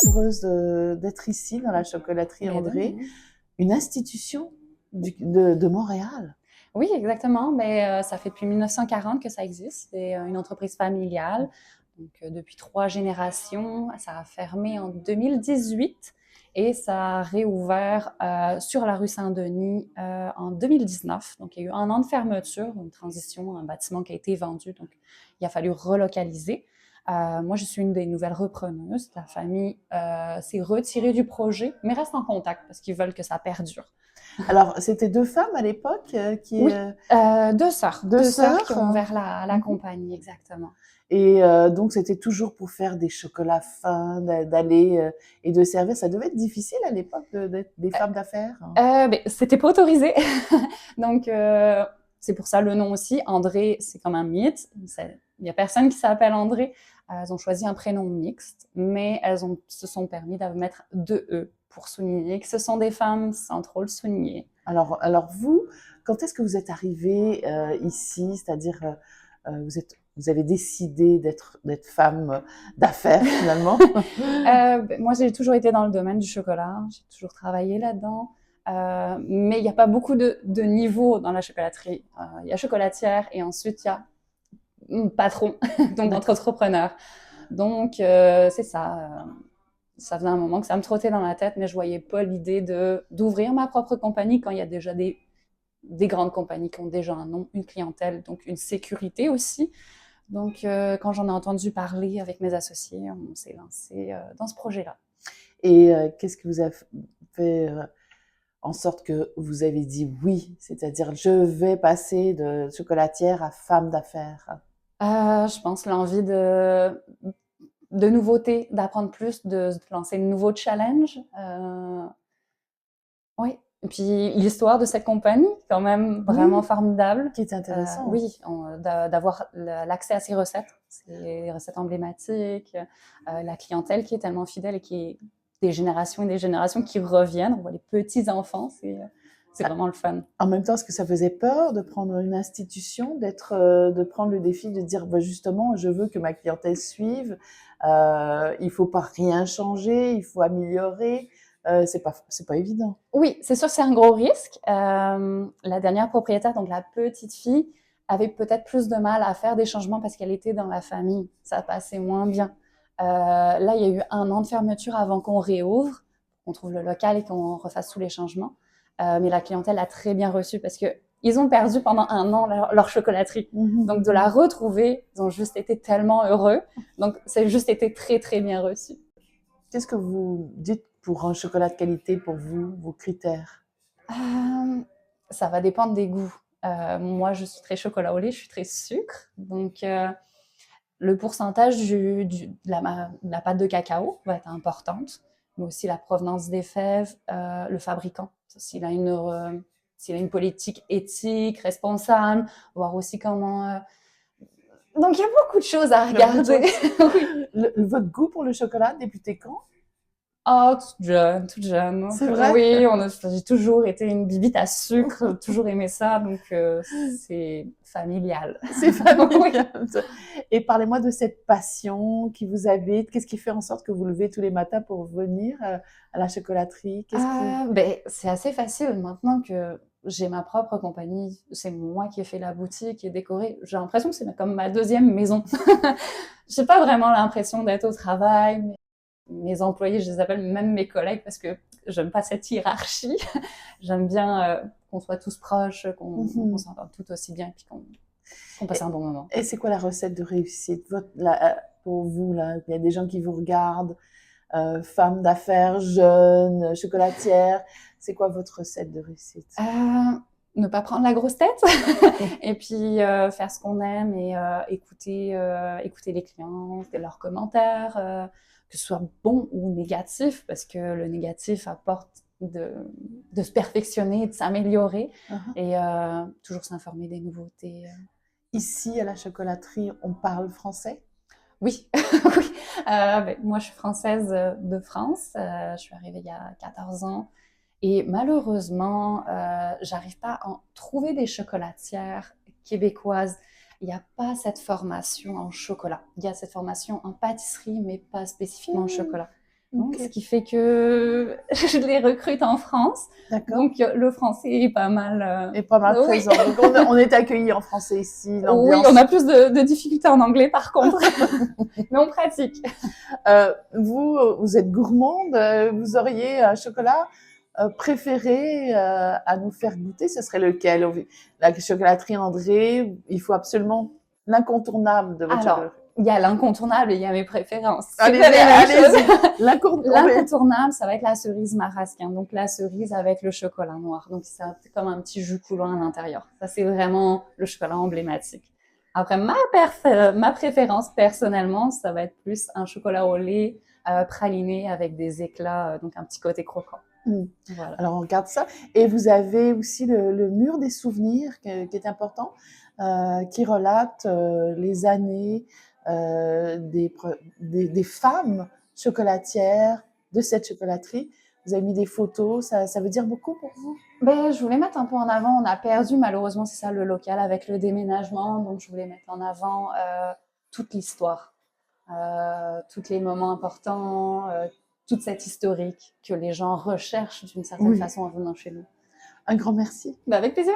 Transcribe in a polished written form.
heureuse d'être ici dans la chocolaterie André, une institution de Montréal. Oui, exactement. Mais ça fait depuis 1940 que ça existe. C'est une entreprise familiale. Donc, depuis 3 générations, ça a fermé en 2018 et ça a réouvert sur la rue Saint-Denis en 2019. Donc, il y a eu 1 an de fermeture, une transition, un bâtiment qui a été vendu. Donc, il a fallu relocaliser. Moi, je suis une des nouvelles repreneuses. La famille s'est retirée du projet, mais reste en contact parce qu'ils veulent que ça perdure. Alors, c'était 2 femmes à l'époque qui... Oui, 2 sœurs. 2 sœurs qui ont ouvert la compagnie, exactement. Et donc, c'était toujours pour faire des chocolats fins, d'aller et de servir. Ça devait être difficile à l'époque d'être des femmes d'affaires. Ben, c'était pas autorisé. Donc, c'est pour ça le nom aussi. André, c'est comme un mythe. Il y a personne qui s'appelle André. Elles ont choisi un prénom mixte, mais se sont permis de mettre 2 E pour souligner que ce sont des femmes sans trop le souligner. Alors vous, quand est-ce que vous êtes arrivée ici? C'est-à-dire, vous avez décidé d'être femme d'affaires finalement? Moi, j'ai toujours été dans le domaine du chocolat. J'ai toujours travaillé là-dedans. Mais il n'y a pas beaucoup de niveaux dans la chocolaterie. Il y a chocolatière et ensuite il y a patron, donc entrepreneur. Donc, c'est ça. Ça faisait un moment que ça me trottait dans la tête, mais je voyais pas l'idée d'ouvrir ma propre compagnie quand il y a déjà des grandes compagnies qui ont déjà un nom, une clientèle, donc une sécurité aussi. Donc, quand j'en ai entendu parler avec mes associés, on s'est lancé dans ce projet-là. Et qu'est-ce qui vous a fait en sorte que vous avez dit oui, c'est-à-dire je vais passer de chocolatière à femme d'affaires? Je pense l'envie de nouveautés, d'apprendre plus, de lancer de nouveaux challenges. Oui. Et puis l'histoire de cette compagnie, quand même vraiment formidable. Qui est intéressant. Oui, d'avoir l'accès à ces recettes, ces recettes emblématiques, la clientèle qui est tellement fidèle et qui est des générations et des générations qui reviennent. On voit les petits-enfants, c'est vraiment le fun. En même temps, est-ce que ça faisait peur de prendre une institution, de prendre le défi de dire bah, justement, je veux que ma clientèle suive, il faut pas rien changer, il faut améliorer, c'est pas évident. Oui, c'est sûr, c'est un gros risque. La dernière propriétaire, donc la petite fille, avait peut-être plus de mal à faire des changements parce qu'elle était dans la famille. Ça passait moins bien. Là, il y a eu 1 an de fermeture avant qu'on réouvre, qu'on trouve le local et qu'on refasse tous les changements. Mais la clientèle a très bien reçu parce que ils ont perdu pendant 1 an leur chocolaterie. Donc, de la retrouver, ils ont juste été tellement heureux. Donc, c'est juste été très, très bien reçu. Qu'est-ce que vous dites pour un chocolat de qualité pour vous, vos critères? Ça va dépendre des goûts. Moi, je suis très chocolat au lait, je suis très sucre. Donc, le pourcentage de la pâte de cacao va être importante, mais aussi la provenance des fèves, le fabricant. S'il a une politique éthique, responsable, voir aussi comment... Donc, il y a beaucoup de choses à regarder. Oui. Votre goût pour le chocolat a débuté quand? Oh, toute jeune, toute jeune. C'est vrai? Oui, j'ai toujours été une bibite à sucre, toujours aimé ça, donc c'est familial. C'est familial. Et parlez-moi de cette passion qui vous habite. Qu'est-ce qui fait en sorte que vous levez tous les matins pour venir à la chocolaterie? C'est assez facile maintenant que j'ai ma propre compagnie. C'est moi qui ai fait la boutique et décoré. J'ai l'impression que c'est comme ma deuxième maison. J'ai pas vraiment l'impression d'être au travail. Mes employés, je les appelle même mes collègues parce que j'aime pas cette hiérarchie. J'aime bien qu'on soit tous proches, qu'on s'entende tout aussi bien et puis qu'on passe un bon moment. Et c'est quoi la recette de réussite pour vous là? Il y a des gens qui vous regardent, femmes d'affaires, jeunes, chocolatières. C'est quoi votre recette de réussite? Ne pas prendre la grosse tête et puis faire ce qu'on aime et écouter les clients, leurs commentaires, que ce soit bon ou négatif, parce que le négatif apporte de se perfectionner, de s'améliorer et toujours s'informer des nouveautés. Ici, à la chocolaterie, on parle français? Oui, oui. Moi, je suis française de France. Je suis arrivée il y a 14 ans. Et malheureusement, j'arrive pas à en trouver des chocolatières québécoises. Il n'y a pas cette formation en chocolat. Il y a cette formation en pâtisserie, mais pas spécifiquement en chocolat. Ok, ce qui fait que je les recrute en France. d'accord. Donc, le français est pas mal. Et pas mal Oui, présent. Donc, on est accueillis en français ici, oui, l'ambiance. on a plus de difficultés en anglais par contre, mais on pratique. Vous êtes gourmande, vous auriez un chocolat préféré à nous faire goûter, ce serait lequel? La chocolaterie André, il faut absolument l'incontournable de votre Alors, chocolaterie. il y a l'incontournable et il y a mes préférences. C'est Allez-y, pas les mêmes choses. allez-y. L'incontournable, ça va être la cerise marasquin. Donc, la cerise avec le chocolat noir. Donc, c'est comme un petit jus coulant à l'intérieur. Ça, c'est vraiment le chocolat emblématique. Après, ma préférence, personnellement, ça va être plus un chocolat au lait praliné avec des éclats, donc un petit côté croquant. Mm. Voilà. Alors, on regarde ça. Et vous avez aussi le mur des souvenirs qui est important, qui relate les années des femmes chocolatières de cette chocolaterie. Vous avez mis des photos, ça veut dire beaucoup pour vous? Ben, je voulais mettre un peu en avant, on a perdu malheureusement, c'est ça, le local avec le déménagement, donc je voulais mettre en avant toute l'histoire, tous les moments importants, toute cette historique que les gens recherchent d'une certaine Oui. façon en venant chez nous. Un grand merci. Ben, avec plaisir.